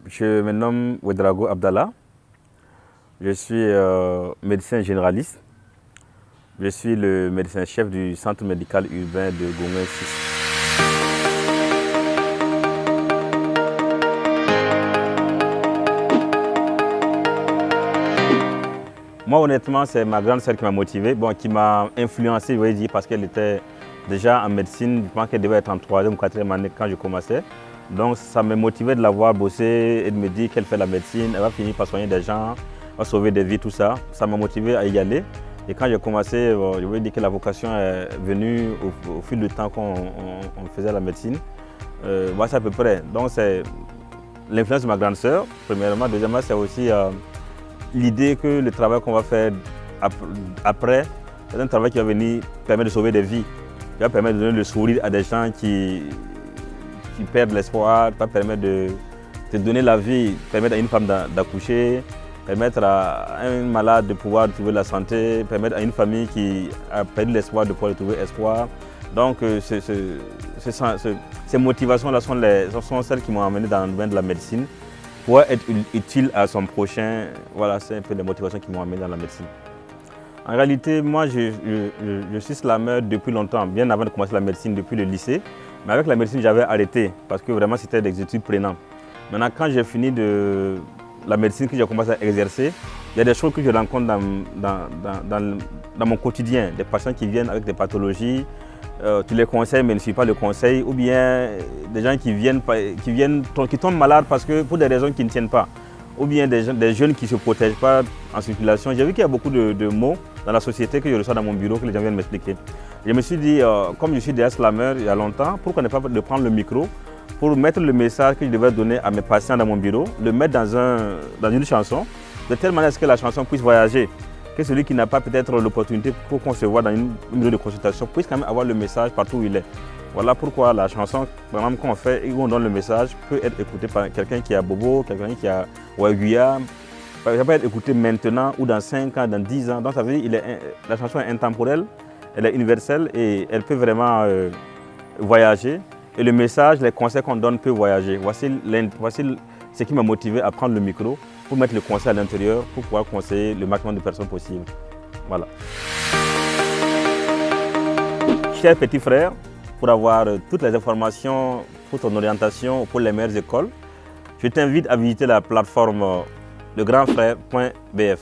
Je me nomme Ouedraogo Abdallah. Je suis médecin généraliste. Je suis le médecin-chef du centre médical urbain de Gomé 6. Moi, honnêtement, c'est ma grande sœur qui m'a motivé, qui m'a influencé, je vais dire, parce qu'elle était déjà en médecine. Je pense qu'elle devait être en 3e ou 4e année quand je commençais. Donc, ça m'a motivé de la voir bosser et de me dire qu'elle fait la médecine, elle va finir par soigner des gens, va sauver des vies, tout ça. Ça m'a motivé à y aller. Et quand j'ai commencé, je veux dire que la vocation est venue au fil du temps qu'on faisait la médecine. Moi, c'est à peu près. Donc, c'est l'influence de ma grande sœur, premièrement. Deuxièmement, c'est aussi l'idée que le travail qu'on va faire après, c'est un travail qui va venir permettre de sauver des vies, qui va permettre de donner le sourire à des gens qui perdent l'espoir, qui va permettre de donner la vie, permettre à une femme d'accoucher, permettre à un malade de pouvoir retrouver la santé, permettre à une famille qui a perdu l'espoir de pouvoir retrouver espoir. Donc ces motivations-là sont celles qui m'ont amené dans le domaine de la médecine. Pour être utile à son prochain, voilà, c'est un peu les motivations qui m'ont amené dans la médecine. En réalité, moi, je suis slameur depuis longtemps, bien avant de commencer la médecine, depuis le lycée. Mais avec la médecine, j'avais arrêté parce que vraiment, c'était des études prenantes. Maintenant, quand j'ai fini de la médecine, que j'ai commencé à exercer, il y a des choses que je rencontre dans mon quotidien, des patients qui viennent avec des pathologies. Tu les conseilles mais ne suis pas le conseil, ou bien des gens qui tombent malades pour des raisons qui ne tiennent pas, ou bien des jeunes qui ne se protègent pas en circulation. J'ai vu qu'il y a beaucoup de mots dans la société que je reçois dans mon bureau que les gens viennent m'expliquer. Je me suis dit, comme je suis déjà slammer il y a longtemps, pourquoi ne pas prendre le micro pour mettre le message que je devais donner à mes patients dans mon bureau, le mettre dans une chanson, de telle manière que la chanson puisse voyager, que celui qui n'a pas peut-être l'opportunité pour concevoir dans une bureau de consultation puisse quand même avoir le message partout où il est. Voilà pourquoi la chanson, par exemple, qu'on fait et où on donne le message, peut être écoutée par quelqu'un qui a Bobo, quelqu'un qui a Ouaguia. Ça peut être écouté maintenant ou dans 5 ans, dans 10 ans. Donc ça veut dire que la chanson est intemporelle, elle est universelle et elle peut vraiment voyager. Et le message, les conseils qu'on donne peuvent voyager. Voici ce qui m'a motivé à prendre le micro pour mettre le conseil à l'intérieur, pour pouvoir conseiller le maximum de personnes possible. Voilà. Cher petit frère, pour avoir toutes les informations pour ton orientation pour les meilleures écoles, je t'invite à visiter la plateforme legrandfrère.bf.